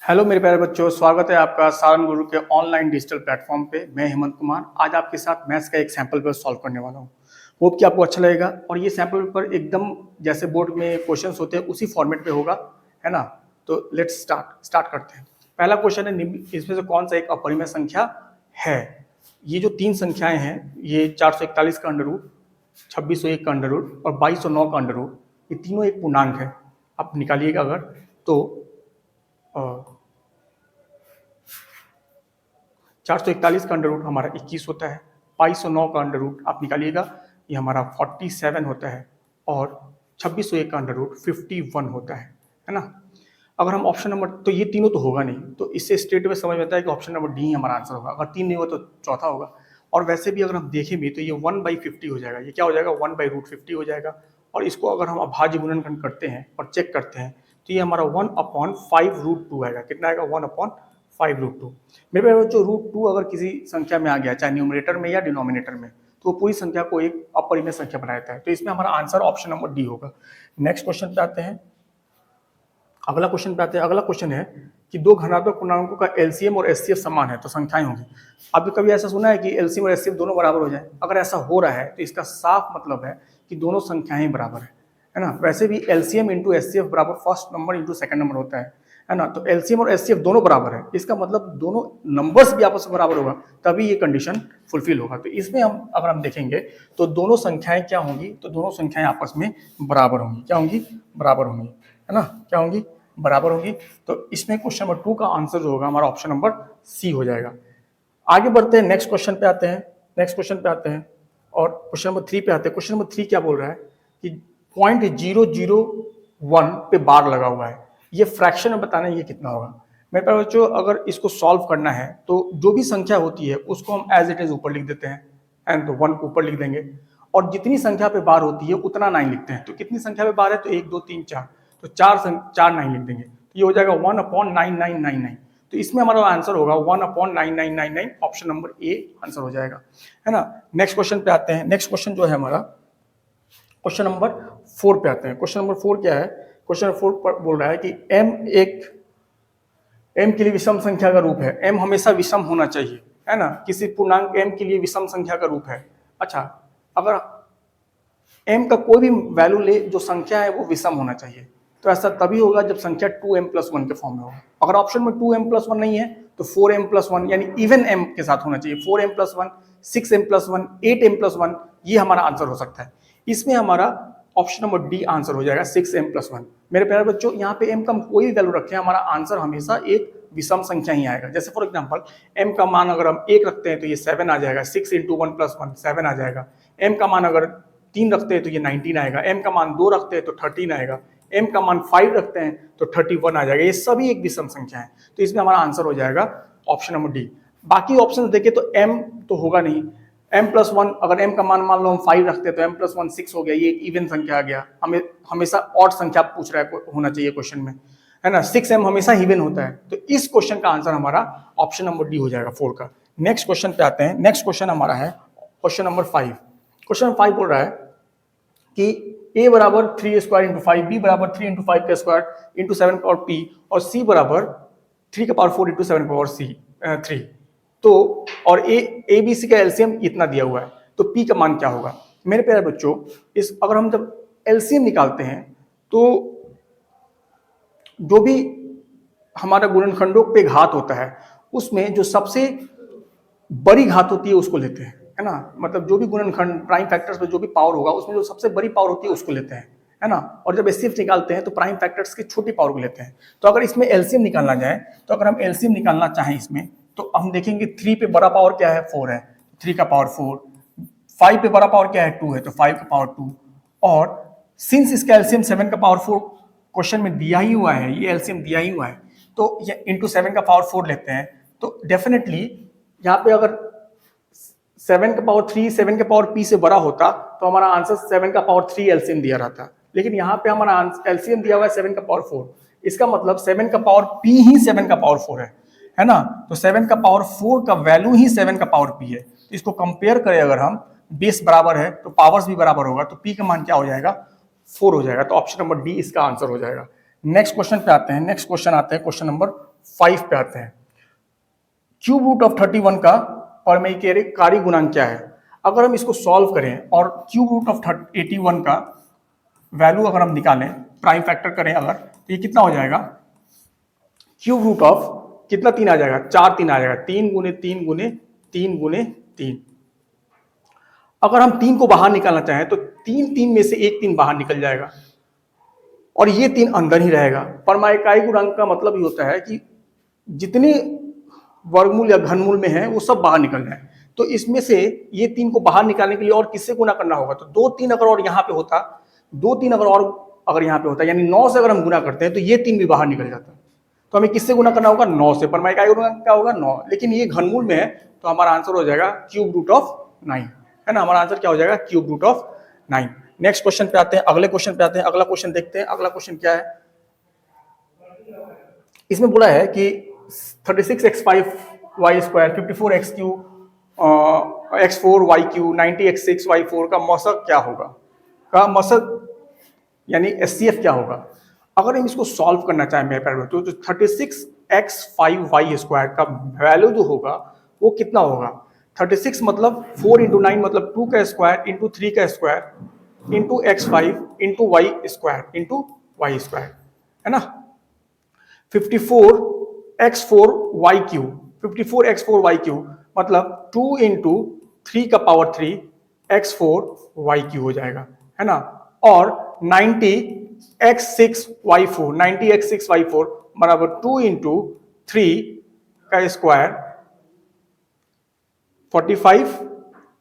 Hello मेरे प्यारे बच्चों, स्वागत है आपका सारन गुरु के ऑनलाइन डिजिटल प्लेटफॉर्म पे। मैं हेमंत कुमार आज आपके साथ मैथ्स का एक सैंपल पेपर सॉल्व करने वाला हूँ। होप कि आपको अच्छा लगेगा और ये सैंपल पेपर एकदम जैसे बोर्ड में क्वेश्चंस होते हैं उसी फॉर्मेट पे होगा, है ना। तो लेट्स स्टार्ट करते हैं। पहला क्वेश्चन है, इसमें से कौन सा एक अपरिमेय संख्या है। ये जो तीन संख्याएं हैं, ये 441 का अंडर रूट, 2601 का अंडर रूट और 2209 का अंडर रूट, ये तीनों एक पूर्णांक है। आप निकालिएगा अगर तो 441 का अंडर रूट हमारा 21 होता है, 2209 का अंडर रूट आप निकालिएगा, ये हमारा 47 होता है और 2601 का अंडर रूट 51 होता है ना। अगर हम ऑप्शन नंबर, तो ये तीनों तो होगा नहीं, तो इससे स्ट्रेट में समझ में आता है कि ऑप्शन नंबर डी हमारा आंसर होगा। अगर तीन नहीं हुआ तो चौथा होगा। और वैसे भी अगर हम देखें भी तो ये 1/50 हो जाएगा। ये क्या हो जाएगा, 1/√50 हो जाएगा। और इसको अगर हम अभाज्य गुणनखंड करते हैं और चेक करते हैं तो ये हमारा 1/5√2 आएगा। कितना आएगा, 1/5√2। मेरे पास जो √2 अगर किसी संख्या में आ गया, चाहे न्यूमरेटर में या डिनोमिनेटर में, तो वो पूरी संख्या को एक अपरिमेय संख्या बना देता है। तो इसमें हमारा आंसर ऑप्शन नंबर डी होगा। नेक्स्ट क्वेश्चन पे आते हैं। अगला क्वेश्चन है कि दो घनात्मक पूर्णांकों का एलसीएम और एचसीएफ समान है तो संख्याएं होंगी। अभी कभी ऐसा सुना है कि एलसीएम और एचसीएफ दोनों बराबर हो जाए? अगर ऐसा हो रहा है तो इसका साफ मतलब है कि दोनों संख्याएं बराबर है ना। वैसे भी एलसीएम इंटू एचसीएफ बराबर first number into second number होता है ना। तो एलसीएम और एचसीएफ दोनों बराबर है, इसका मतलब दोनों नंबर्स भी आपस में बराबर होगा, तभी ये कंडीशन फुलफिल होगा। तो इसमें अगर हम देखेंगे तो दोनों संख्याएं क्या होंगी, तो दोनों संख्याएं आपस में बराबर होंगी। क्या होंगी, बराबर होंगी, है ना। क्या होंगी, बराबर होंगी। तो इसमें क्वेश्चन नंबर 2 का आंसर जो होगा हमारा ऑप्शन नंबर सी हो जाएगा। आगे बढ़ते हैं, नेक्स्ट क्वेश्चन पे आते हैं और क्वेश्चन नंबर 3 पे आते हैं। क्वेश्चन नंबर 3 क्या बोल रहा है कि 0.001 पे बार लगा हुआ है, ये फ्रैक्शन में बताना है ये कितना होगा। मेरे पास बच्चों अगर इसको सॉल्व करना है तो जो भी संख्या होती है उसको हम एज इट इज ऊपर लिख देते हैं, एंड तो 1 को ऊपर लिख देंगे और जितनी संख्या पे बार होती है उतना 9 लिखते हैं। तो कितनी संख्या पे बार है, तो 1 2 3 4, तो 4 9 लिख देंगे। तो ये हो जाएगा 1/9999। तो इसमें हमारा आंसर होगा 1/9999, ऑप्शन नंबर ए आंसर हो जाएगा, है ना। नेक्स्ट क्वेश्चन पे आते हैं। नेक्स्ट क्वेश्चन जो है हमारा क्वेश्चन नंबर 4 पे आते हैं। क्वेश्चन नंबर 4 क्या है, क्वेश्चन नंबर 4 पर बोल रहा है कि m के लिए विषम संख्या का रूप है। m हमेशा विषम होना चाहिए, है ना। किसी पूर्णांक m के लिए विषम संख्या का रूप है। अच्छा, अगर m का कोई भी वैल्यू ले जो संख्या है वो विषम होना चाहिए, तो ऐसा तभी होगा जब संख्या 2m+1 के फॉर्म में होगा। अगर ऑप्शन में 2m+1 नहीं है तो 4m+1 यानी इवन m के साथ होना चाहिए। 4m+1, 6m+1, 8m+1, ये हमारा आंसर हो सकता है। इसमें हमारा ऑप्शन नंबर डी आंसर हो जाएगा, 6m+1। मेरे प्यारे बच्चों यहाँ पे m का कोई भी वैल्यू रखें, हमारा आंसर हमेशा एक विषम संख्या ही आएगा। जैसे फॉर एग्जांपल m का मान अगर हम 1 रखते हैं तो ये 7 आ जाएगा, 6 × 1+1 7 आ जाएगा। m का मान अगर 3 रखते हैं तो ये 19 आएगा। m का मान 2 रखते हैं तो 13 आएगा। m का मान 5 रखते हैं तो 31 आ जाएगा। ये सभी एक विषम संख्या है, तो इसमें हमारा आंसर हो जाएगा ऑप्शन नंबर डी। बाकी ऑप्शन देखें तो m तो होगा नहीं। m+1 अगर m का मान लो हम 5 रखते हैं तो m+1 6 हो गया, ये एक इवन संख्या आ गया। हमें हमेशा ऑड संख्या पूछ रहा है होना चाहिए क्वेश्चन में, है ना। 6m हमेशा इवन होता है, तो इस क्वेश्चन का आंसर हमारा ऑप्शन नंबर डी हो जाएगा 4 का। नेक्स्ट क्वेश्चन पे आते हैं। नेक्स्ट क्वेश्चन हमारा है क्वेश्चन नंबर 5। क्वेश्चन 5 बोल रहा है कि a बराबर 3 स्क्वायर इंटू 5, b बराबर 3 इंटू 5 का स्क्वायर इंटू 7 पावर p और c बराबर 3 का पावर 4 इंटू 7 पावर 3। तो और a b c का एलसीएम इतना दिया हुआ है, तो p का मान क्या होगा। मेरे प्यारे बच्चों, इस अगर हम जब एलसीएम निकालते हैं तो जो भी हमारा गुणनखंडों पे घात होता है उसमें जो सबसे बड़ी घात होती है उसको लेते हैं, है ना। मतलब जो भी गुणनखंड प्राइम फैक्टर्स में जो भी पावर होगा उसमें जो सबसे बड़ी पावर होती है उसको लेते हैं, है ना। और जब एचसीएफ निकालते हैं तो प्राइम फैक्टर्स की छोटी पावर को लेते हैं। तो अगर इसमें एलसीएम निकालना जाए, तो अगर हम एलसीएम निकालना चाहें इसमें, तो हम देखेंगे 3 पे बड़ा पावर क्या है, 4 है, 3 का पावर 4। 5 पे बड़ा पावर क्या है, 2 है, तो 5 का पावर 2। और सिंस इसका एलसीएम 7 का पावर 4 क्वेश्चन में दिया ही हुआ है, ये एलसीएम दिया ही हुआ है, तो ये इंटू 7 का पावर 4 लेते हैं, तो डेफिनेटली यहाँ पे अगर 7 का पावर 3 7 के पावर p से बड़ा होता तो हमारा आंसर 7 का पावर 3 एलसीएम दिया रहता। लेकिन यहाँ पे हमारा एलसीएम दिया हुआ है 7 का पावर 4, इसका मतलब 7 का पावर p ही 7 का पावर 4 है ना। तो 7 का पावर 4 का वैल्यू ही 7 का पावर p है। तो इसको कंपेयर करें अगर हम, बेस बराबर है तो पावर्स भी बराबर होगा, तो p का मान क्या हो जाएगा, 4 हो जाएगा। तो ऑप्शन नंबर डी इसका आंसर हो जाएगा। नेक्स्ट क्वेश्चन पे आते हैं। नेक्स्ट क्वेश्चन आते हैं क्वेश्चन नंबर 5 पे आते हैं। क्यूब रूट ऑफ 31 का परमेयकारी गुणांक क्या है? अगर हम इसको सॉल्व करें और क्यूब रूट ऑफ 81 का वैल्यू अगर हम निकालें, प्राइम फैक्टर करें अगर, तो ये कितना हो जाएगा? क्यूब रूट ऑफ कितना 3 आ जाएगा? 4 3 आ जाएगा, 3 गुने 3 गुने 3 गुने 3। अगर हम 3 को बाहर निकालना चाहें तो 3 में से एक 3 बाहर निकल जाएगा और ये 3 अंदर ही रहेगा। परमाइकाई गुणांक का मतलब ये होता है कि जितने वर्गमूल या घनमूल में है वो सब बाहर निकल जाए। तो इसमें से ये 3 को बाहर निकालने के लिए और किससे गुना करना होगा? तो 2 3 अगर और यहाँ पे होता, 2 3 अगर यहाँ पे होता, यानी 9 से अगर हम गुना करते हैं तो ये 3 भी बाहर निकल जाता। तो हमें किससे गुना करना होगा? 9 से। परमाइकाई गुणांक क्या होगा? 9। लेकिन ये घनमूल में है तो हमारा आंसर हो जाएगा क्यूब रूट ऑफ 9, है ना। हमारा आंसर क्या हो जाएगा? Cube root of 9। Next question पे आते हैं, अगले क्वेश्चन पे आते हैं। अगला क्वेश्चन देखते हैं। अगला क्वेश्चन क्या है? इसमें बोला है कि 36x5y², 54x3 x4y3, 90x6y4 का मौसक क्या होगा? का मौसक यानी एचसीएफ क्या होगा? अगर हम इसको सॉल्व करना चाहें मेरे पैर में, तो 36x5y² का वैल्यू जो होगा वो कितना होगा? 36 मतलब 4 × 9 मतलब 2 का स्क्वायर इंटू 3 का square into x5 into y square into y square, है ना। 54x4y³ 54x4y³ मतलब 2 × 3 का पावर 3 x4y³ हो जाएगा, है ना। और 90x6y4 बराबर 2 × 3 का स्क्वायर 45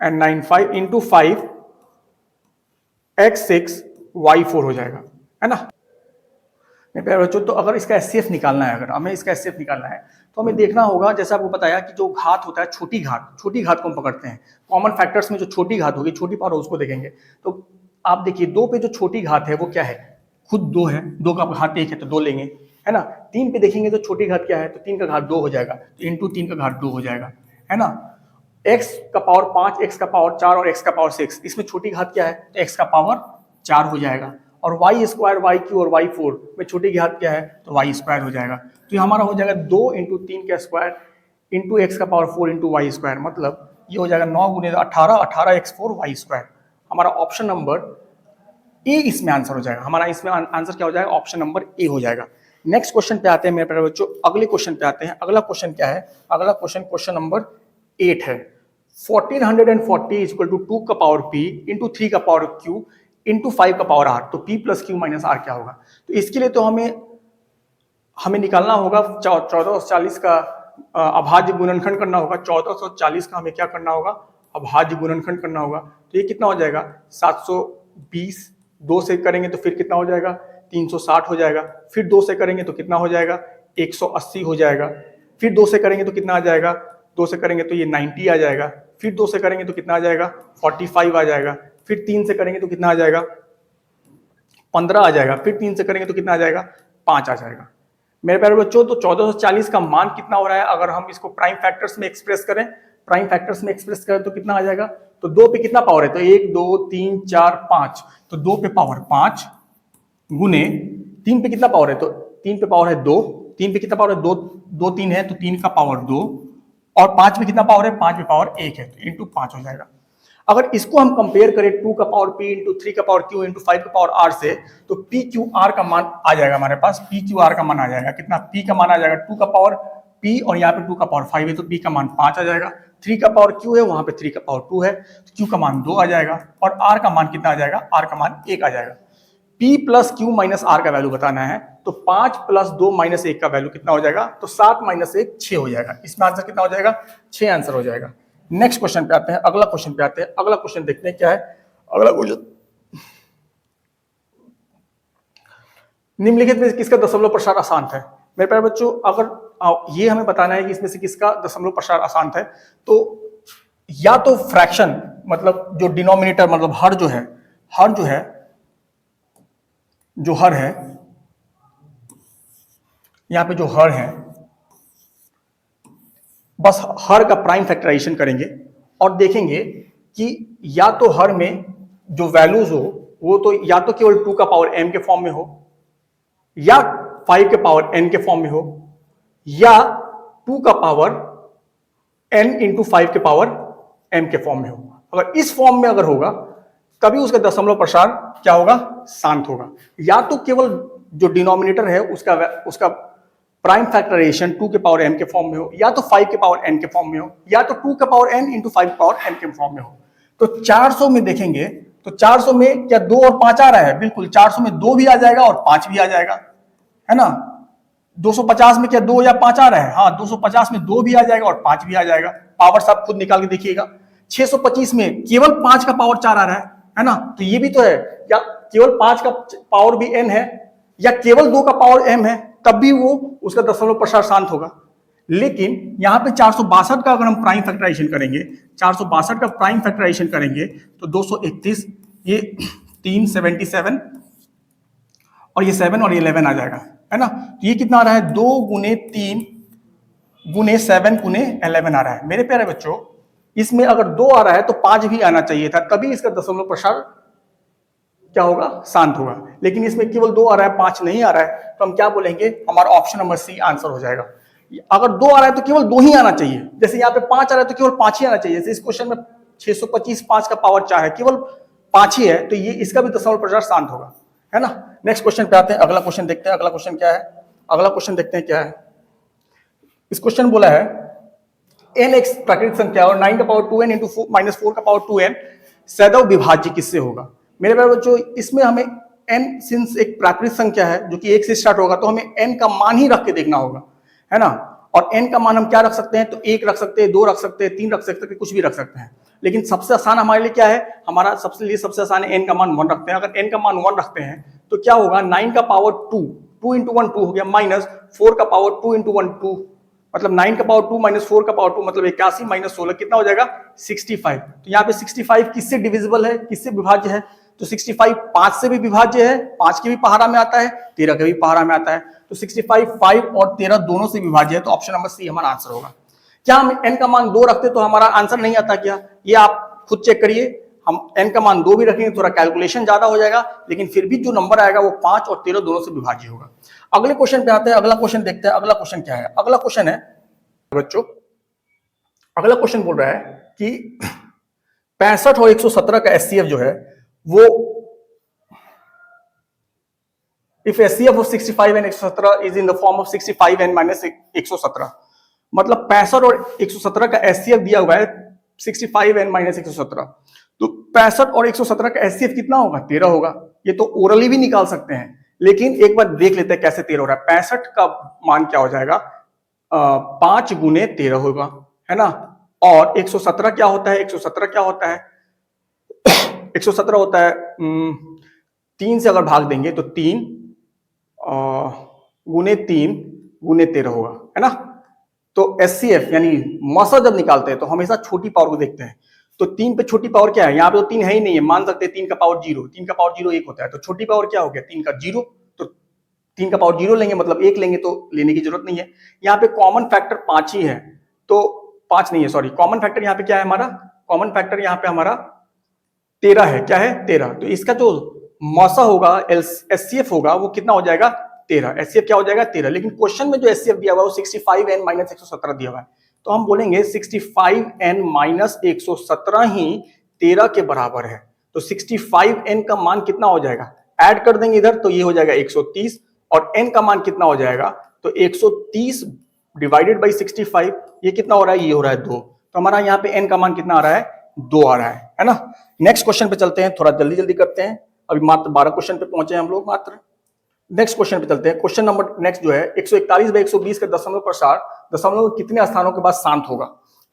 एंड 95 इंटू 5 x6y4 हो जाएगा, है ना। मेरे प्यारे बच्चों, तो अगर इसका एचसीएफ निकालना है, अगर हमें इसका एचसीएफ निकालना है तो हमें देखना होगा, जैसे आपको बताया कि जो घात होता है छोटी घात को हम पकड़ते हैं। कॉमन फैक्टर्स में जो छोटी घात होगी, छोटी पावर उसको देखेंगे। तो आप देखिए 2 पे जो छोटी घात है वो क्या है? खुद 2 है, 2 का घात 1 है तो 2 लेंगे, है ना। 3 पे देखेंगे तो छोटी घात क्या है? तो 3 का घात 2 हो जाएगा, तो इंटू 3 का घात 2 हो जाएगा, है ना। x का पावर 5, x का पावर 4 और x का पावर 6, इसमें छोटी घात क्या है? तो x का पावर 4 हो जाएगा। और y² y³ और y4 में छोटी घात क्या है? तो y² हो जाएगा। तो ये हमारा हो जाएगा 2 × 3 का स्क्वायर इंटू x का पावर 4 इंटू y², मतलब ये हो जाएगा 9 × 18 18x4 y²। हमारा ऑप्शन नंबर ए इसमें आंसर हो जाएगा। हमारा इसमें आंसर क्या हो जाएगा? ऑप्शन नंबर ए हो जाएगा। नेक्स्ट क्वेश्चन पे आते हैं मेरे प्यारे बच्चों, अगले क्वेश्चन पे आते हैं। अगला क्वेश्चन क्या है? अगला क्वेश्चन नंबर 8 है। 1440 इक्वल टू 2 का पावर p इंटू 3 का पावर q इंटू 5 का पावर r, तो p plus q minus r क्या होगा? तो इसके लिए तो हमें निकालना होगा 1440 का अभाज्य गुणनखंड करना होगा। 1440 का हमें क्या करना होगा? अभाज्य गुणनखंड करना होगा। तो ये कितना हो जाएगा? 720, 2 से करेंगे तो फिर कितना हो जाएगा? 360 हो जाएगा। फिर 2 से करेंगे तो कितना हो जाएगा? 180 हो जाएगा। फिर 2 से करेंगे तो कितना आ जाएगा? 2 से करेंगे तो ये 90 आ जाएगा। फिर 2 से करेंगे तो कितना आ जाएगा? 45 आ जाएगा। फिर 3 से करेंगे तो कितना आ जाएगा? 15 आ जाएगा। फिर 3 से करेंगे तो कितना आ जाएगा? 5 आ जाएगा। मेरे प्यारे बच्चों, तो 1440 का मान कितना हो रहा है? अगर हम इसको प्राइम फैक्टर्स में एक्सप्रेस करें, तो कितना आ जाएगा? तो 2 पे कितना पावर है? तो 1 2 3 4 5, तो 2 पे पावर 5 गुने 3 पे कितना पावर है? तो 3 पे पावर है 2, 3 पे कितना पावर है? 2 2 3 है तो 3 का पावर 2, और 5 पे कितना पावर है? 5 पे पावर 1 है, तो इंटू 5 हो जाएगा। अगर इसको हम कंपेयर करें 2 का पावर p इंटू 3 का पावर q इंटू 5 का पावर r से, तो p q r का मान आ जाएगा हमारे पास। p q r का मान आ जाएगा कितना? p का मान आ जाएगा 2 का पावर p और यहाँ पे 2 का पावर 5 है, तो p का मान 5 आ जाएगा। 3 का पावर q है, वहां पे 3 का पावर 2 है, तो q का मान 2 आ जाएगा। और r का मान कितना आ जाएगा? r का मान 1 आ जाएगा। p plus q minus r का वैल्यू बताना है, तो 5 प्लस 2 माइनस 1 का वैल्यू कितना हो जाएगा? तो 7 माइनस 1 6 हो जाएगा। इसमें आंसर कितना हो जाएगा? 6 आंसर हो जाएगा। नेक्स्ट क्वेश्चन पे आते हैं, अगला क्वेश्चन पे आते हैं। अगला क्वेश्चन देखते हैं क्या है। अगला क्वेश्चन, निम्नलिखित में किसका दशमलव प्रसार अशांत है? मेरे प्यारे बच्चों, अगर ये हमें बताना है कि इसमें से किसका दशमलव प्रसार अशांत है, तो या तो फ्रैक्शन मतलब जो डिनोमिनेटर मतलब हर जो है यहाँ पे जो हर है, बस हर का प्राइम फैक्टराइजेशन करेंगे और देखेंगे कि या तो हर में जो वैल्यूज हो वो तो या तो केवल 2 का पावर m के फॉर्म में हो, या 5 के पावर n के फॉर्म में हो, या 2 का पावर n इंटू 5 के पावर m के फॉर्म में हो। अगर इस फॉर्म में अगर होगा तभी उसका दशमलव प्रसार क्या होगा, शांत होगा। या तो केवल जो डिनोमिनेटर है उसका प्राइम फैक्टराइजेशन 2 के पावर m के फॉर्म में हो, या तो 5 के पावर n के फॉर्म में हो, या तो 2 का पावर n इंटू 5 के पावर m के फॉर्म में हो। तो 400 में देखेंगे तो 400 में क्या 2 और 5 आ रहा है, बिल्कुल 400 में 2 भी आ जाएगा और 5 भी आ जाएगा, है ना। 250 में क्या 2 या 5 आ रहा है, हाँ 250 में 2 भी आ जाएगा और 5 भी आ जाएगा। पावर सब खुद निकाल के देखिएगा। 625 में केवल 5 का पावर 4 आ रहा है ना, तो ये भी तो है, या केवल 5 का पावर भी n है, या केवल 2 का पावर m है, तब भी वो उसका दशमलव प्रसार शांत होगा। लेकिन यहां पे 462 का अगर हम प्राइम फैक्टराइजेशन करेंगे, 462 का प्राइम फैक्टराइजेशन करेंगे तो 231, ये 377 और ये 7 और ये 11 आ जाएगा, है ना। तो ये कितना आ रहा है, 2 गुने 3 गुने 7 गुने 11 आ रहा है। मेरे प्यारे बच्चों, इसमें अगर 2 आ रहा है तो 5 भी आना चाहिए था, तभी इसका दशमलव प्रसार क्या होगा, शांत होगा। लेकिन इसमें केवल 2 आ रहा है, 5 नहीं आ रहा है, तो हम क्या बोलेंगे, हमारा ऑप्शन नंबर सी आंसर हो जाएगा। अगर 2 आ रहा है तो केवल 2 ही आना चाहिए, जैसे यहाँ पे 5 आ रहा है तो केवल 5 ही आना चाहिए। जैसे इस क्वेश्चन में 625 5 का पावर 4 है, केवल 5 ही है, तो ये इसका भी दशमलव प्रसार शांत होगा, है ना। नेक्स्ट क्वेश्चन पे आते हैं, अगला क्वेश्चन देखते हैं। अगला क्वेश्चन क्या है, अगला क्वेश्चन देखते हैं क्या है। इस क्वेश्चन बोला है n एक प्राकृतिक संख्या और 9 का पावर 2n इंटू -4 का पावर 2n सदैव विभाज्य किससे होगा। मेरे प्यारे बच्चों, इसमें हमें n सिंस एक प्राकृतिक संख्या है जो कि 1 से स्टार्ट होगा, तो हमें n का मान ही रख के देखना होगा, है ना। और n का मान हम क्या रख सकते हैं, तो 1 रख सकते हैं, 2 रख सकते हैं, 3 रख सकते हैं, कुछ भी रख सकते हैं। लेकिन सबसे आसान हमारे लिए क्या है, हमारा सबसे आसान है n का मान 1 रखते हैं। अगर n का मान 1 रखते हैं तो क्या होगा, 9 का पावर 2 इंटू 1 2 हो गया, माइनस 4 का पावर 2 इंटू 1 2, मतलब 9 का पावर 2 माइनस 4 का पावर 2 मतलब 81 माइनस 16 कितना हो जाएगा, 65। तो यहाँ पे 65 किससे डिविजिबल है, किससे विभाज्य है, तो 65 5 से भी विभाज्य है, 5 के भी पहाड़ा में आता है, 13 के भी पहाड़ा में आता है। तो 65 5 और 13 दोनों से विभाज्य है, तो ऑप्शन नंबर सी हमारा आंसर होगा। क्या हम n का मान 2 रखते तो हमारा आंसर नहीं आता क्या, ये आप खुद चेक करिए। हम n का मान 2 भी रखेंगे, थोड़ा कैलकुलेशन ज्यादा हो जाएगा, लेकिन फिर भी जो नंबर आएगा वो 5 और 13 दोनों से विभाज्य होगा। अगले क्वेश्चन पे आते हैं, अगला क्वेश्चन देखते हैं। अगला क्वेश्चन क्या है, अगला क्वेश्चन है बच्चों, अगला क्वेश्चन बोल रहा है कि 65 और 117 का एचसीएफ जो है वो, if HCF of 65 and 117 is in the form of 65 and minus 117, मतलब 65 और 117 का एचसीएफ दिया हुआ है 65 and minus 117, तो 65 और 117 का एचसीएफ कितना होगा, 13 होगा। ये तो ओरली भी निकाल सकते हैं, लेकिन एक बार देख लेते हैं कैसे 13 हो रहा है। 65 का मान क्या हो जाएगा, 5 गुने 13 होगा, है ना। और 117 क्या होता है, 117 क्या होता है, 117 होता है 3 से अगर भाग देंगे तो 3 गुने 3 गुने 13 होगा, है ना। तो एचसीएफ यानी मौसा जब निकालते हैं तो हमेशा छोटी पावर को देखते हैं। तो 3 पे छोटी पावर क्या है, यहाँ पे तो 3 है ही नहीं है, मान सकते हैं 3 का पावर 0, 3 का पावर 0 1 होता है, तो छोटी पावर क्या हो गया, 3 का 0, तो 3 का पावर 0 लेंगे मतलब 1 लेंगे, तो लेने की जरूरत नहीं है। यहाँ पे कॉमन फैक्टर 5 ही है, तो 5 नहीं है, सॉरी, कॉमन फैक्टर यहाँ पे क्या है हमारा, कॉमन फैक्टर यहाँ पे हमारा 13 है, क्या है 13। तो इसका जो मौसा होगा, एचसीएफ होगा, वो कितना हो जाएगा 13, एचसीएफ क्या हो जाएगा 13। लेकिन क्वेश्चन में जो एचसीएफ दिया हुआ है वो 65n माइनस 117 दिया हुआ है, तो हम बोलेंगे 65n माइनस 117 ही 13 के बराबर है। तो 65n का मान कितना हो जाएगा, ऐड कर देंगे इधर तो ये हो जाएगा 130, और n का मान कितना हो जाएगा, तो 130 डिवाइडेड बाई 65, ये कितना हो रहा है, ये हो रहा है 2। तो हमारा यहाँ पे n का मान कितना आ रहा है, 2 आ रहा है ना। नेक्स्ट क्वेश्चन पे चलते हैं, थोड़ा जल्दी जल्दी करते हैं, अभी मात्र 12 क्वेश्चन पे पहुंचे हम लोग मात्र। नेक्स्ट क्वेश्चन पे चलते हैं। क्वेश्चन नंबर नेक्स्ट जो है 141 बाई 120 का दशमलव प्रसार दशमलव कितने स्थानों के बाद शांत होगा।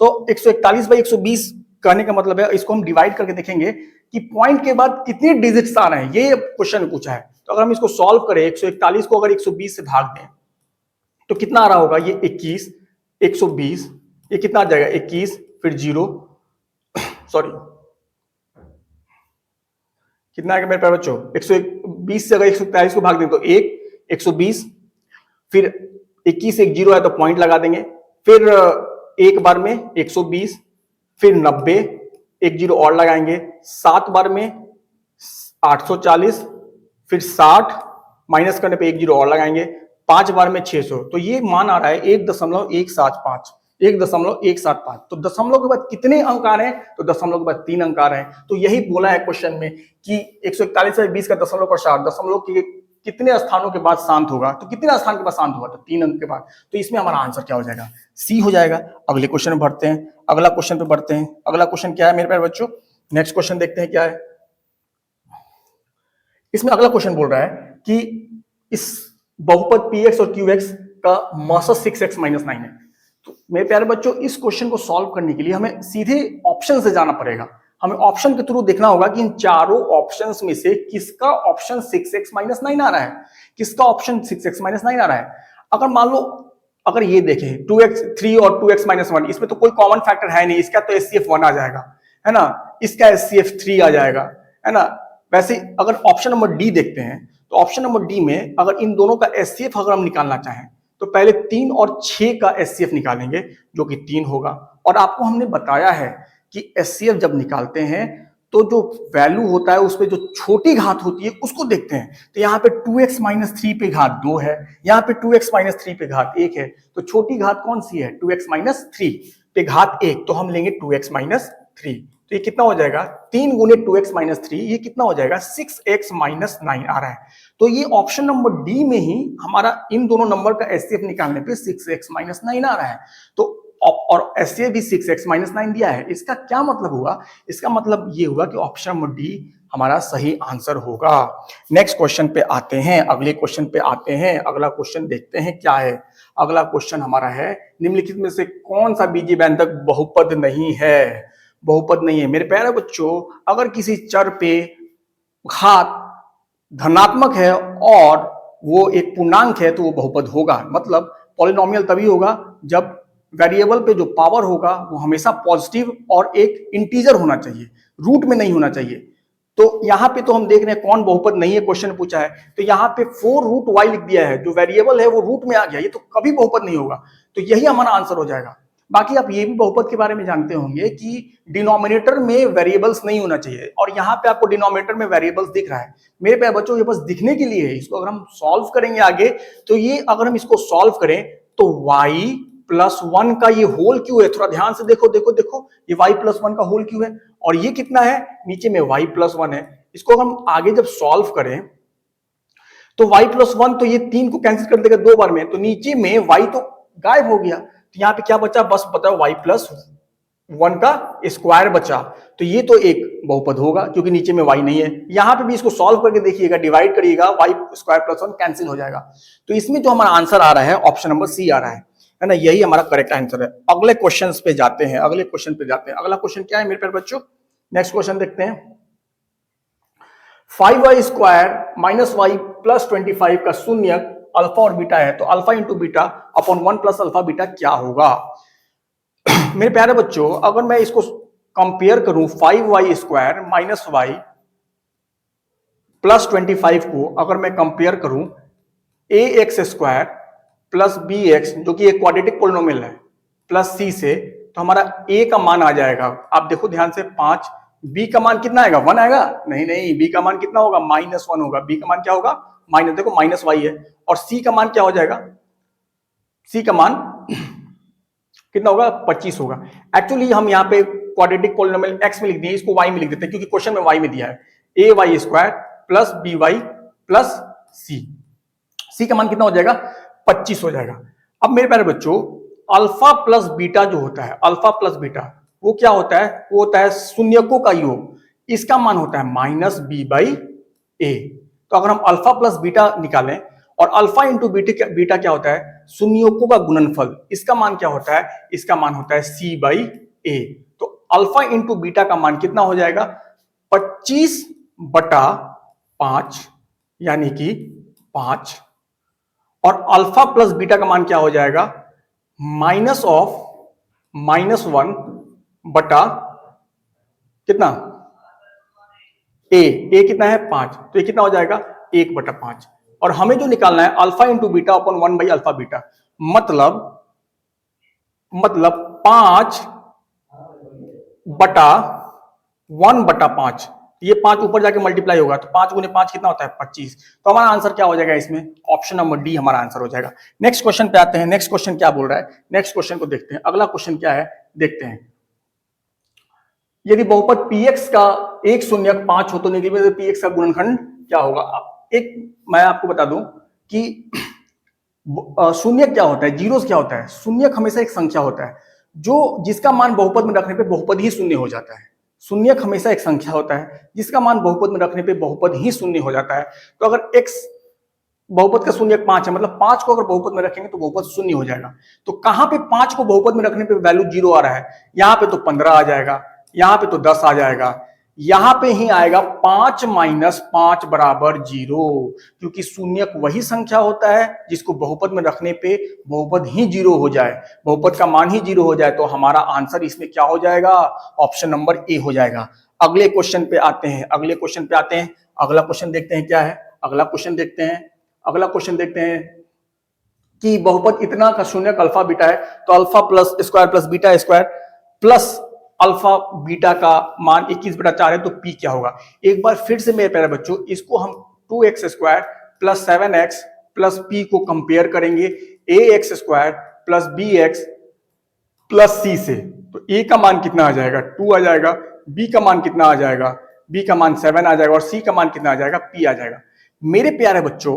तो 141 बाई 120 कहने का मतलब है, इसको हम डिवाइड करके देखेंगे कि पॉइंट के बाद कितने डिजिट्स आ रहे हैं, ये क्वेश्चन पूछा है। तो अगर हम इसको सॉल्व करें, 141 को अगर 120 से भाग दें तो कितना आ रहा होगा, ये 21, 120, ये कितना आ जाएगा 21, फिर 0, सॉरी कितना है मेरे प्यारे बच्चों, 120 से अगर 141 को भाग दें तो 1, 120, फिर 21 एक 0 है तो पॉइंट लगा देंगे, फिर एक बार में 120, फिर 90, एक 0 और लगाएंगे, 7 बार में 840, फिर 60, माइनस करने पे एक 0 और लगाएंगे, 5 बार में 600, तो ये मान आ रहा है 1.175, 1.175। तो दशमलव के बाद कितने अंक आ रहे हैं? तो दशमलव के बाद 3 अंक आ रहे हैं। तो यही बोला है क्वेश्चन में कि 141 से 20 का दशमलव प्रसार दशमलव के कितने स्थानों के बाद शांत होगा? तो कितने स्थान के बाद शांत होगा? तो 3 अंक के बाद। तो इसमें हमारा आंसर क्या हो जाएगा? सी हो जाएगा। अगले क्वेश्चन में बढ़ते हैं, अगला क्वेश्चन पे बढ़ते हैं। अगला क्वेश्चन क्या है मेरे प्यारे बच्चों? नेक्स्ट क्वेश्चन देखते हैं क्या है। इसमें अगला क्वेश्चन बोल रहा है कि इस बहुपद px और qx का मौसत 6x - 9 है। तो मेरे प्यारे बच्चों, इस क्वेश्चन को सॉल्व करने के लिए हमें सीधे ऑप्शन से जाना पड़ेगा। हमें ऑप्शन के थ्रू देखना होगा कि इन चारों ऑप्शंस में से किसका ऑप्शन 6x - 9 आ रहा है, किसका ऑप्शन 6x - 9 आ रहा है। अगर मान लो, अगर ये देखें 2x 3 और 2x - 1, इसमें तो कोई कॉमन फैक्टर है नहीं, इसका तो HCF 1 आ जाएगा, है ना, इसका HCF 3 आ जाएगा, है ना। वैसे अगर ऑप्शन नंबर डी देखते हैं, तो ऑप्शन नंबर डी में अगर इन दोनों का HCF अगर हम निकालना चाहें तो पहले 3 और 6 का HCF निकालेंगे, जो कि 3 होगा। और आपको हमने बताया है कि HCF जब निकालते हैं तो जो वैल्यू होता है उसमें जो छोटी घात होती है उसको देखते हैं। तो यहाँ पे 2x - 3 पे घात 2 है, यहाँ पे 2x - 3 पे घात 1 है, तो छोटी घात कौन सी है? 2x - 3 पे घात 1, तो हम लेंगे 2x - 3। तो ये कितना हो जाएगा? 3 गुने 2x - 3, ये कितना हो जाएगा? 6x - 9 आ रहा है। तो ये ऑप्शन नंबर डी में ही हमारा इन दोनों नंबर का HCF निकालने पे 6x - 9 आ रहा है। तो और HCF भी 6x - 9 दिया है। इसका क्या मतलब हुआ? इसका मतलब ये हुआ कि ऑप्शन नंबर डी हमारा सही आंसर होगा। नेक्स्ट क्वेश्चन पे आते हैं, अगले क्वेश्चन पे आते हैं। अगला क्वेश्चन देखते हैं क्या है। अगला क्वेश्चन हमारा है, निम्नलिखित में से कौन सा बीजीबैंधक बहुपद नहीं है? बहुपद नहीं है। मेरे प्यारे बच्चों, अगर किसी चर पे घात धनात्मक है और वो एक पूर्णांक है तो वो बहुपद होगा। मतलब पॉलिनोमियल तभी होगा जब वेरिएबल पे जो पावर होगा वो हमेशा पॉजिटिव और एक इंटीजर होना चाहिए, रूट में नहीं होना चाहिए। तो यहाँ पे तो हम देख रहे हैं कौन बहुपद नहीं है, क्वेश्चन पूछा है तो यहाँ पे 4√y लिख दिया है, जो वेरिएबल है वो रूट में आ गया, ये तो कभी बहुपद नहीं होगा। तो यही हमारा आंसर हो जाएगा। बाकी आप ये भी बहुपद के बारे में जानते होंगे कि डिनोमिनेटर में वेरिएबल्स नहीं होना चाहिए, और यहाँ पे आपको डिनोमिनेटर में वेरिएबल्स दिख रहा है। मेरे प्यारे बच्चों, ये बस दिखने के लिए है, इसको अगर हम सॉल्व करेंगे आगे, तो ये अगर हम इसको सॉल्व करें तो y+1 का ये होल क्यों है? थोड़ा ध्यान से देखो देखो देखो, ये y+1 का होल क्यों है, और ये कितना है? नीचे में y+1 है। इसको अगर हम आगे जब सॉल्व करें तो y+1 तो ये 3 को कैंसिल कर देगा 2 बार में, तो नीचे में y तो गायब हो गया। तो यहाँ पे क्या बचा? बस बता y+1 का स्क्वायर बचा। तो ये तो एक बहुपद होगा क्योंकि नीचे में y नहीं है। यहाँ पे भी इसको सॉल्व करके देखिएगा, डिवाइड करिएगा, y² + 1 कैंसिल हो जाएगा। तो इसमें जो हमारा आंसर आ रहा है ऑप्शन नंबर सी आ रहा है ना, यही हमारा करेक्ट आंसर है। अगले क्वेश्चन पे जाते हैं, अगले क्वेश्चन पे जाते हैं। अगला क्वेश्चन क्या है मेरे प्यारे बच्चों? नेक्स्ट क्वेश्चन देखते हैं। 5y² - y + 25 का शून्यक अल्फा और बीटा है, तो alpha into beta upon 1 + alpha beta क्या होगा? मेरे प्यारे बच्चों, अगर मैं इसको कंपेयर करूं 5y² - y + 25 को अगर मैं कंपेयर करूं ax² + bx, जो कि एक क्वाड्रेटिक पॉलिनोमियल है, प्लस c से, तो हमारा a का मान आ जाएगा, आप देखो ध्यान से 5, b का मान कितना आएगा? 1 आएगा? नहीं नहीं, b का मान कितना होगा? -1 होगा। b का मान क्या होगा? माइनस, देखो -y है। और c का मान क्या हो जाएगा? c का मान कितना होगा? 25 होगा। एक्चुअली हम यहाँ पे क्वाड्रेटिक पॉलिनोमियल x में लिख दिए, इसको y में लिख देते हैं क्योंकि क्वेश्चन में y में दिया है। ay² + by + c, c का मान कितना हो जाएगा? 25 हो जाएगा। अब मेरे प्यारे बच्चों, अल्फा प्लस बीटा जो होता है, अल्फा प्लस बीटा, वो क्या होता है? वो होता है शून्यकों का योग। इसका मान होता है -b/a। तो अगर हम अल्फा प्लस बीटा निकालें, और अल्फा इंटू बीटा क्या होता है? शून्यकों का गुणनफल। इसका मान क्या होता है? इसका मान होता है c/a। तो अल्फा इंटू बीटा का मान कितना हो जाएगा? 25/5 यानी कि 5, और अल्फा प्लस बीटा का मान क्या हो जाएगा? -1 बटा कितना? a कितना है? 5, तो ये कितना हो जाएगा? 1/5। और हमें जो निकालना है अल्फा इंटू बीटा अपॉन 1/अल्फा बीटा, मतलब 5/1/5, ये 5 ऊपर जाके मल्टीप्लाई होगा, तो 5 गुने 5 कितना होता है 25। तो हमारा आंसर क्या हो जाएगा इसमें, ऑप्शन नंबर डी हमारा आंसर हो जाएगा। नेक्स्ट क्वेश्चन पे आते हैं। नेक्स्ट क्वेश्चन क्या बोल रहा है, नेक्स्ट क्वेश्चन को देखते हैं। अगला क्वेश्चन क्या है देखते हैं। यदि बहुपद px का एक शून्यक 5 हो तो निकले px का गुणनखंड क्या होगा। एक मैं आपको बता दूं कि शून्यक क्या होता है, जीरोस क्या होता है। शून्यक हमेशा एक संख्या होता है जो जिसका मान बहुपद में रखने पे बहुपद ही शून्य हो जाता है। शून्यक हमेशा एक संख्या होता है जिसका मान बहुपद में रखने पे बहुपद ही शून्य हो जाता है। तो अगर x बहुपद का शून्यक 5 है, मतलब 5 को अगर बहुपद में रखेंगे तो बहुपद शून्य हो जाएगा। तो कहां पे 5 को बहुपद में रखने पे वैल्यू 0 आ रहा है, यहां पे तो 15 आ जाएगा, यहां पे तो 10 आ जाएगा, यहां पे ही आएगा 5 माइनस 5 बराबर 0, क्योंकि शून्यक वही संख्या होता है जिसको बहुपद में रखने पे बहुपद ही 0 हो जाए, बहुपद का मान ही 0 हो जाए। तो हमारा आंसर इसमें क्या हो जाएगा, ऑप्शन नंबर ए हो जाएगा। अगले क्वेश्चन पे आते हैं, अगले क्वेश्चन पे आते हैं। अगला क्वेश्चन देखते हैं क्या है, अगला क्वेश्चन देखते हैं। अगला क्वेश्चन देखते हैं कि बहुपद इतना का शून्यक अल्फा बीटा है, तो alpha plus square plus beta square plus alpha beta का मान 21/4 है, तो पी क्या होगा। एक बार फिर से मेरे प्यारे बच्चों, इसको हम 2x square plus 7x plus P को कंपेयर करेंगे ax square plus bx plus c से। तो a का मान कितना आ जाएगा 2 आ जाएगा, b का मान कितना आ जाएगा, b का मान 7 आ जाएगा और c का मान कितना आ जाएगा, p आ जाएगा। मेरे प्यारे बच्चों,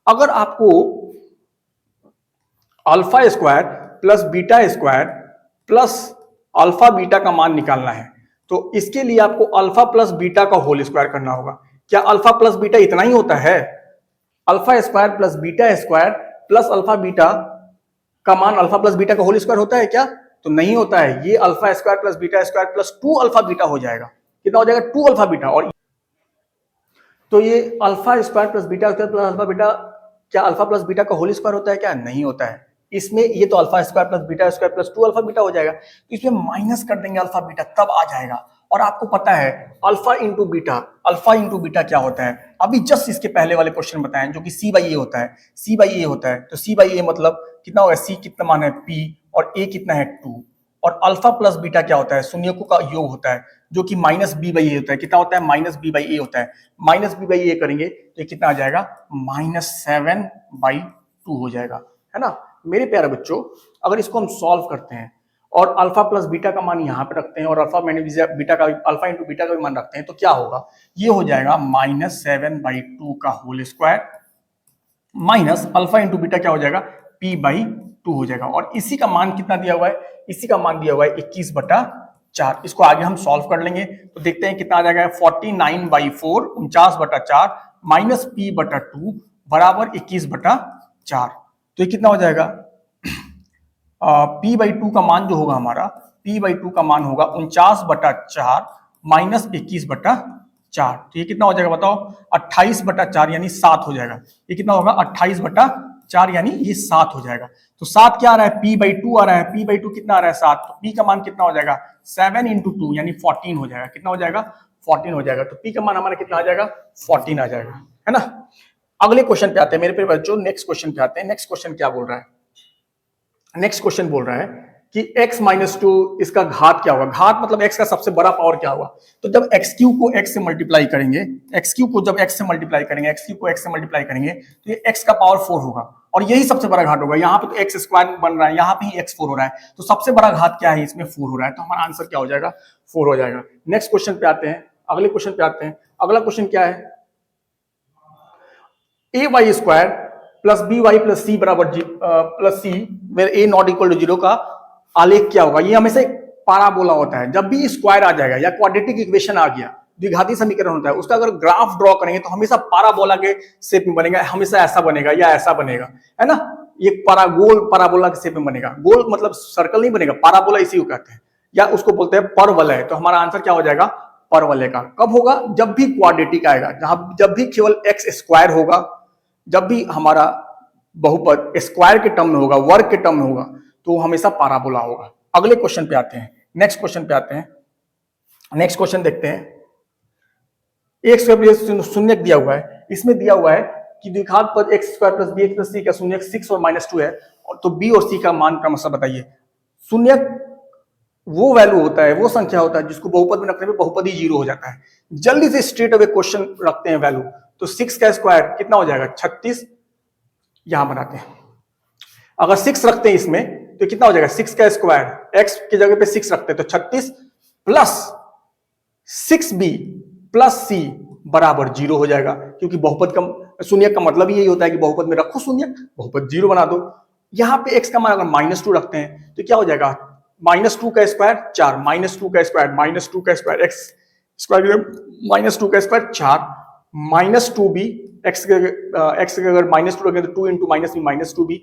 अगर आपको alpha square plus beta square plus alpha beta का मान निकालना है, तो इसके लिए आपको अल्फा प्लस बीटा का होल स्क्वायर करना होगा। क्या अल्फा प्लस बीटा इतना ही होता है, alpha square plus beta square plus alpha beta का मान अल्फा प्लस बीटा का होल स्क्वायर होता है क्या, तो नहीं होता है। ये alpha square plus beta square plus 2 alpha beta हो जाएगा। कितना हो जाएगा 2 अल्फा बीटा। और तो ये alpha square plus beta square plus alpha beta, क्या अल्फा प्लस बीटा का होल स्क्वायर होता है क्या, नहीं होता है। इसमें ये तो alpha square plus beta square plus 2 alpha beta हो जाएगा, तो इसमें माइनस कर देंगे अल्फा बीटा, तब आ जाएगा। और आपको पता है अल्फा इंटू बीटा क्या होता है, अभी जस्ट इसके पहले वाले क्वेश्चन बताएं, जो कि c बाई ए होता है, c बाई ए होता है। तो c बाई ए मतलब कितना होगा, c कितना मान है p और a कितना है 2। और अल्फा प्लस बीटा क्या होता है, शून्यकों का योग होता है, जो कि माइनस बी बाई ए होता है। कितना होता है, माइनस बी बाई ए होता है। माइनस बी बाई ए करेंगे तो ये कितना आ जाएगा, -7/2 हो जाएगा, है ना। मेरे प्यारे बच्चों, अगर इसको हम सॉल्व करते हैं और अल्फा प्लस बीटा का मान यहाँ पे रखते हैं और अल्फा बीटा का अल्फा इंटू बीटा का भी मान रखते हैं, तो क्या होगा, ये हो जाएगा -7/2 का whole square minus alpha into beta क्या हो जाएगा, p/2 हो जाएगा। और इसी का मान कितना दिया हुआ है, इसी का मान दिया हुआ है 21/4। इसको आगे हम सॉल्व कर लेंगे तो देखते हैं कितना आ जाएगा, 49/4 49/4 माइनस p/2 बराबर 21/4। तो ये कितना हो जाएगा, p/2 का मान जो होगा हमारा, p/2 का मान होगा 49/4 माइनस 21/4। तो ये कितना हो जाएगा बताओ, 28/4 यानी 7 हो जाएगा। ये कितना होगा 28/4 यानी ये 7 हो जाएगा। तो 7 क्या आ रहा है, p/2 आ रहा है, p/2 कितना आ रहा है 7, तो p का मान कितना हो जाएगा 7 × 2 यानी 14 हो जाएगा। कितना हो जाएगा 14 हो जाएगा। तो p का मान हमारा कितना आ जाएगा 14 आ जाएगा, है ना। अगले क्वेश्चन पे आते हैं मेरे प्यारे बच्चों, नेक्स्ट क्वेश्चन पे आते हैं। नेक्स्ट क्वेश्चन क्या बोल रहा है, नेक्स्ट क्वेश्चन बोल रहा है कि x-2 इसका घात क्या होगा। घात मतलब x का सबसे बड़ा पावर क्या होगा। तो जब x³ को x से मल्टीप्लाई करेंगे, x³ को जब x से मल्टीप्लाई करेंगे, x³ को x से मल्टीप्लाई करेंगे तो ये x का पावर 4 होगा और यही सबसे बड़ा घात होगा। यहाँ पे तो x स्क्वायर बन रहा है, यहाँ पे ही x4 हो रहा है, तो सबसे बड़ा घात क्या है इसमें 4 हो रहा है। तो हमारा आंसर क्या हो जाएगा 4 हो जाएगा। नेक्स्ट क्वेश्चन पे आते हैं, अगले क्वेश्चन पे आते हैं। अगला क्वेश्चन क्या है, ay² plus by plus c बराबर plus c where a not equal to 0 का आलेख क्या होगा। ये हमेशा एक पाराबोला होता है। जब भी स्क्वायर आ जाएगा या क्वाड्रेटिक इक्वेशन आ गया, द्विघाती समीकरण होता है, उसका अगर ग्राफ ड्रॉ करेंगे तो हमेशा पाराबोला के शेप में बनेगा, हमेशा ऐसा बनेगा या ऐसा बनेगा, है ना। ये गोल पाराबोला के शेप में बनेगा। गोल मतलब सर्कल नहीं बनेगा, पाराबोला इसी को कहते हैं, या उसको बोलते हैं परवलय। तो हमारा आंसर क्या हो जाएगा परवलय का। कब होगा, जब भी क्वाड्रेटिक आएगा, जब भी केवल x² होगा, जब भी हमारा बहुपद स्क्वायर के टर्म में होगा, वर्ग के टर्म में होगा, तो हमेशा पाराबोला होगा। अगले क्वेश्चन पे आते हैं, नेक्स्ट क्वेश्चन पे आते हैं। नेक्स्ट क्वेश्चन देखते हैं। एक शून्यक दिया हुआ है, इसमें दिया हुआ है कि द्विघात पद x² plus bx plus c का शून्यक 6 और -2 है, और तो b और c का मान क्रमशः बताइए। शून्यक वो वैल्यू होता है, वो संख्या होता है जिसको बहुपद में रखने पे बहुपद ही 0 हो जाता है। जल्दी से स्ट्रेट अवे क्वेश्चन रखते हैं वैल्यू। तो 6 का स्क्वायर कितना हो जाएगा 36, यहां बनाते हैं। अगर 6 रखते हैं इसमें तो कितना हो जाएगा 6 का स्क्वायर, x की जगह पे 6 रखते हैं तो 36 प्लस 6b प्लस c बराबर 0 हो जाएगा, क्योंकि बहुपद का शून्यक का मतलब ही यही होता है कि बहुपद में रखो शून्यक, बहुपद 0 बना दो। यहां पे x का मान अगर -2 रखते हैं तो क्या हो जाएगा -2 का स्क्वायर 4, -2 का स्क्वायर -2 का स्क्वायर x स्क्वायर -2 का स्क्वायर 4 -2b x के अगर -2 रखें तो 2 इंटू -2b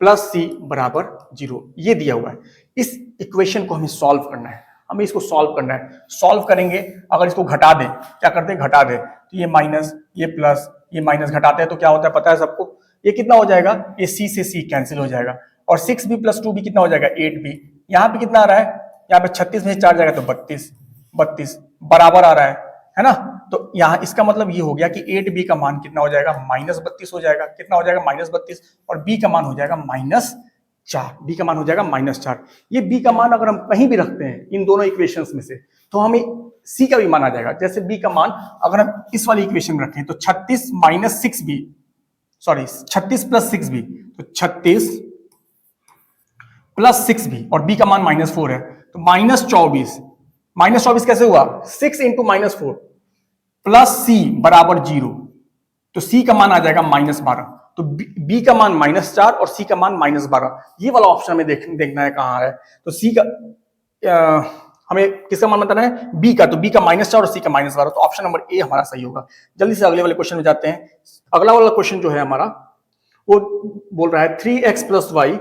प्लस सी बराबर 0, ये दिया हुआ है। इस इक्वेशन को हमें सॉल्व करना है, हमें इसको सॉल्व करना है। सॉल्व करेंगे, अगर इसको घटा दें, क्या करते हैं घटा दें, तो ये माइनस ये प्लस ये माइनस घटाते हैं तो क्या होता है पता है सबको, ये कितना हो जाएगा, ये सी से सी कैंसिल हो जाएगा और 6b प्लस 2b कितना हो जाएगा 8b। यहाँ पे कितना आ रहा है, यहाँ पे 36 में 4 जाएगा तो 32 बराबर आ रहा है ना। तो यहाँ इसका मतलब ये हो गया कि 8b का मान कितना हो जाएगा -32 हो जाएगा। कितना हो जाएगा -32, और b का मान हो जाएगा -4। b का मान हो जाएगा -4। ये b का मान अगर हम कहीं भी रखते हैं इन दोनों इक्वेशंस में से तो हमें c का भी मान आ जाएगा। जैसे b का मान अगर हम इस वाली इक्वेशन में रखें तो 36 प्लस 6b, तो 36 प्लस 6b और b का मान -4 है तो -24 कैसे हुआ, 6 इंटू -4 प्लस सी बराबर 0, तो सी का मान आ जाएगा -12। तो बी का मान -4 और सी का मान -12। ये वाला ऑप्शन हमें देखना है कहां है। तो सी का हमें किसका मान बताना है, बी का। तो बी का -4 और सी का -12, तो ऑप्शन नंबर ए हमारा सही होगा। जल्दी से अगले वाले क्वेश्चन में जाते हैं। अगला वाला क्वेश्चन जो है हमारा वो बोल रहा है 3x प्लस वाई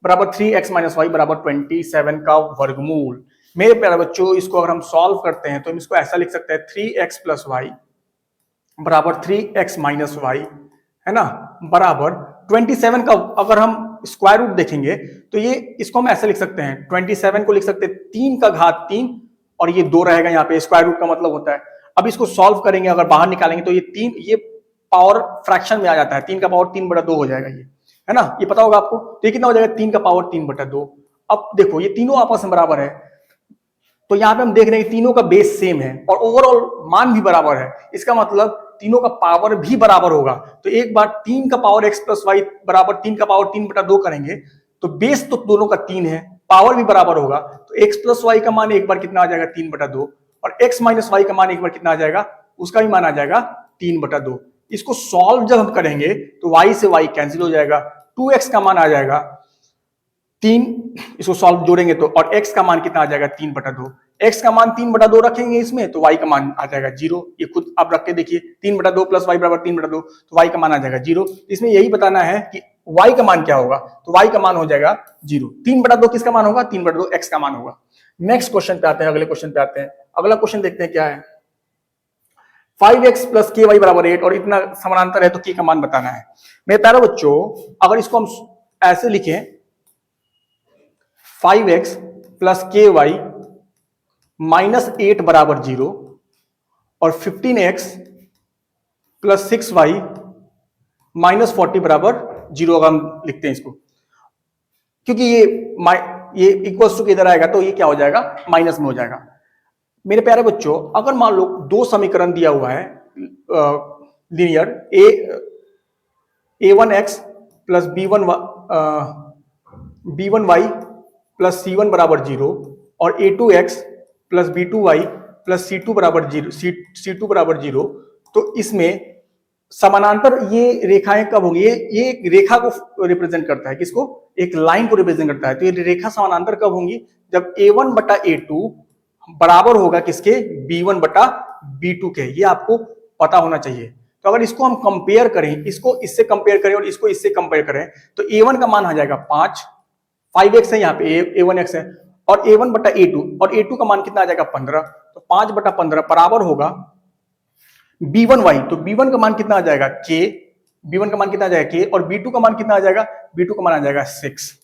बराबर 3x माइनस वाई बराबर 27 का वर्गमूल। मेरे प्यारे बच्चों, इसको अगर हम सॉल्व करते हैं तो हम इसको ऐसा लिख सकते हैं 3x प्लस वाई बराबर 3x माइनस वाई, है ना, बराबर 27 का अगर हम स्क्वायर रूट देखेंगे तो ये इसको हम ऐसे लिख सकते हैं, 27 को लिख सकते हैं 3 का घात 3 और ये 2 रहेगा यहाँ पे, स्क्वायर रूट का मतलब होता है। अब इसको सॉल्व करेंगे, अगर बाहर निकालेंगे तो ये पावर फ्रैक्शन में आ जाता है, 3 का पावर 3/2 हो जाएगा ये, है ना, ये पता होगा आपको। तो ये कितना हो जाएगा 3 का पावर 3/2। अब देखो ये तीनों आपस में बराबर है, तो यहाँ पे हम देख रहे हैं कि तीनों का बेस सेम है और ओवरऑल मान भी बराबर है। इसका मतलब तीनों का पावर भी बराबर होगा। तो एक बार 3 का पावर x प्लस वाई बराबर 3 का पावर 3/2 करेंगे तो बेस तो दोनों का 3 है, पावर भी बराबर होगा। तो x प्लस वाई का मान एक बार कितना आ जाएगा 3/2 और x माइनस वाई का मान एक बार कितना आ जाएगा, उसका भी मान आ जाएगा 3/2। इसको सॉल्व जब हम करेंगे तो y से y कैंसिल हो जाएगा, 2x का मान आ जाएगा 3, इसको सॉल्व जोड़ेंगे तो, और x का मान कितना आ जाएगा 3/2। x का मान 3/2 रखेंगे इसमें तो y का मान आ जाएगा 0। ये खुद आप रख के देखिए, 3/2 प्लस y बराबर 3/2, तो y का मान आ जाएगा 0। इसमें यही बताना है कि y का मान क्या होगा, तो y का मान हो जाएगा 0। 3/2 किसका मान होगा, 3/2 x का मान होगा। नेक्स्ट क्वेश्चन पे आते हैं, अगले क्वेश्चन पे आते हैं। अगला क्वेश्चन देखते हैं क्या है, 5x प्लस ky बराबर 8 और इतना समानांतर है तो k का मान बताना है। मेरे प्यारे बच्चों, अगर इसको हम ऐसे लिखें 5x प्लस ky -8 बराबर 0 और 15x प्लस 6y -40 बराबर 0, अगर हम लिखते हैं इसको, क्योंकि ये इक्वल्स टू किधर आएगा तो ये क्या हो जाएगा, माइनस में हो जाएगा। मेरे प्यारे बच्चों, अगर मान लो दो समीकरण दिया हुआ है linear, a1x plus b1y plus c1 बराबर 0 और a2x plus b2y plus c2 बराबर 0, तो इसमें समानांतर ये रेखाएं कब होंगी, ये एक रेखा को रिप्रेजेंट करता है, किसको, एक लाइन को रिप्रेजेंट करता है। तो ये रेखा समानांतर कब होंगी, जब a1 बटा a2 बराबर होगा किसके, b1 बटा b2 के। ये आपको पता होना चाहिए। तो अगर इसको हम कंपेयर करें, इसको इससे कंपेयर करें और इसको इससे कंपेयर करें तो a1 का मान आ जाएगा 5x है यहाँ पे, a1x है, और a1 बटा a2, और a2 का मान कितना आ जाएगा 15, तो 5 बटा 15 बराबर होगा b1y। तो b1 का मान कितना आ जाएगा k, b1 का मान कितना आ जाएगा k, और b2 का मान कितना आ जाएगा, b2 का मान आ जाएगा 6।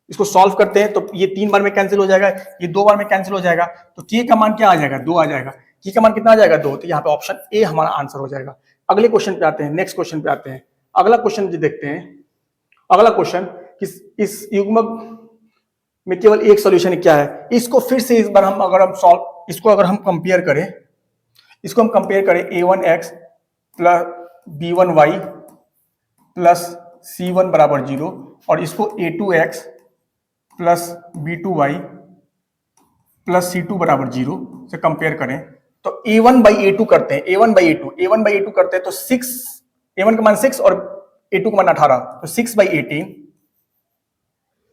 इसको सॉल्व करते हैं तो ये 3 बार में कैंसिल हो जाएगा, ये 2 बार में कैंसिल हो जाएगा, तो k का मान क्या आ जाएगा, 2 आ जाएगा। k का मान कितना आ जाएगा 2, तो यहाँ पे ऑप्शन ए हमारा आंसर हो जाएगा। अगले क्वेश्चन पे आते हैं, नेक्स्ट क्वेश्चन पे आते हैं। अगला क्वेश्चन जो देखते हैं, अगला क्वेश्चन इस युग्मक में केवल एक सॉल्यूशन क्या है, इसको फिर से इस बार हम अगर हम सॉल्व, इसको अगर हम कंपेयर करें, इसको हम कंपेयर करें a1x plus b1y plus c1 बराबर 0 और इसको a2x plus b2y plus c2 बराबर 0 से कंपेयर करें तो a1 बाई a2 करते हैं, a1 बाई a2 करते हैं तो 6, a1 का मान 6 और a2 का मान 18, तो 6 बाई 18,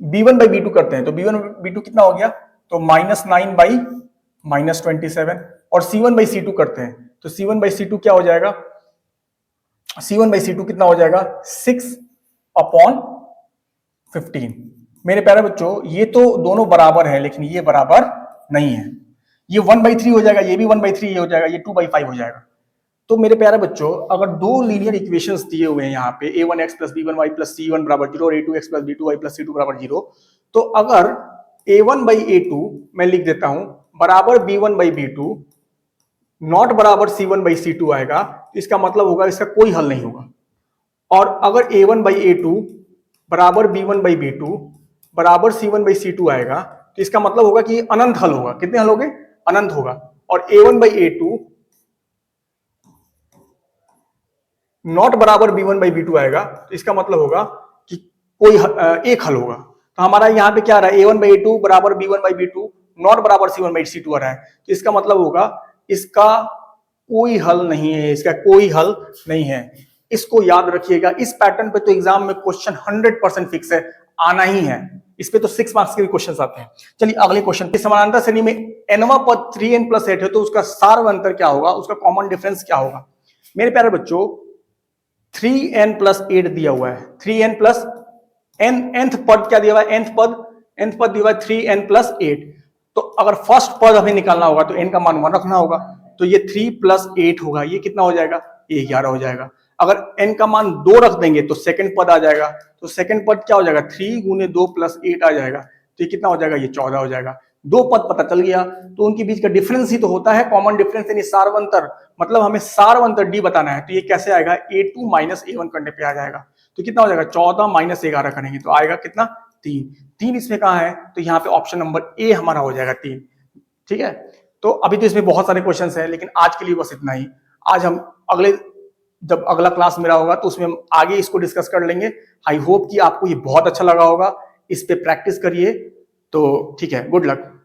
b1 बाई b2 करते हैं तो b1 b2 कितना हो गया, तो -9 बाई -27 और c1 बाई c2 करते हैं तो c1 बाई c2 क्या हो जाएगा, c1 बाई c2 कितना हो जाएगा 6/15। मेरे प्यारे बच्चों ये तो दोनों बराबर है लेकिन ये बराबर नहीं है, ये 1/3 हो जाएगा, ये भी 1/3 ये हो जाएगा, ये 2/5 हो जाएगा। तो मेरे प्यारे बच्चों अगर दो लीनियर इक्वेशंस दिए हुए हैं यहाँ पे a1x plus b1y plus c1 बराबर 0 और a2x plus b2y plus c2 बराबर 0, तो अगर a1 बाई a2 मैं लिख देता हूं बराबर b1 बाई b2 नॉट बराबर c1 बाई c2 आएगा, तो इसका मतलब होगा इसका कोई हल नहीं होगा। और अगर a1 बाई a2 बराबर b1 बाई b2 बराबर c1 बाई c2 आएगा तो इसका मतलब होगा कि अनंत हल होगा। कितने हल हो गए, अनंत होगा। और a1 बाई a2 नॉट बराबर b1 बाई b2 आएगा तो इसका मतलब होगा कि कोई एक हल होगा। तो हमारा यहाँ पे क्या आ रहा है, a1 बाई a2 बराबर b1 बाई b2 नॉट बराबर c1 बाई c2 आ रहा है, तो इसका मतलब होगा इसका कोई हल नहीं है, इसका कोई हल नहीं है। इसको याद रखिएगा, इस पैटर्न पे तो एग्जाम में क्वेश्चन 100% फिक्स है, आना ही है। इस पे तो 6 मार्क्स के भी क्वेश्चन आते हैं। चलिए अगले क्वेश्चन, समानांतर श्रेणी में nवा पद 3n प्लस 8 है तो उसका सार्व अंतर क्या होगा, उसका कॉमन डिफरेंस क्या होगा। मेरे प्यारे बच्चों 3n प्लस 8 दिया हुआ है, 3n प्लस nth पद क्या दिया हुआ है, nth पद दिया हुआ है 3n प्लस 8। तो अगर फर्स्ट पद हमें निकालना होगा तो n का मान 1 रखना होगा, तो ये 3 प्लस 8 होगा, ये कितना हो जाएगा, ये 11 हो जाएगा। अगर n का मान 2 रख देंगे तो सेकंड पद आ जाएगा, तो सेकंड पद क्या हो जाएगा 3 गुने 2 प्लस 8 आ जाएगा, तो ये कितना हो जाएगा, ये 14 हो जाएगा। दो पद पता चल गया, तो उनके बीच का डिफरेंस ही तो होता है कॉमन डिफरेंस, यानी सार्वंतर। मतलब हमें सार्वंतर डी बताना है, तो ये कैसे आएगा, a2 माइनस a1 करने पे आ जाएगा, तो कितना हो जाएगा 14 माइनस 11 करेंगे तो आएगा कितना 3 इसमें कहाँ है, तो यहाँ पे ऑप्शन नंबर ए हमारा हो जाएगा 3। ठीक है, तो अभी तो इसमें बहुत सारे क्वेश्चंस हैं लेकिन आज के लिए बस इतना ही। आज हम जब अगला क्लास मेरा होगा तो उसमें हम आगे इसको डिस्कस कर लेंगे। आई होप कि आपको ये बहुत अच्छा लगा होगा, इस पे प्रैक्टिस करिए। तो ठीक है, गुड लक।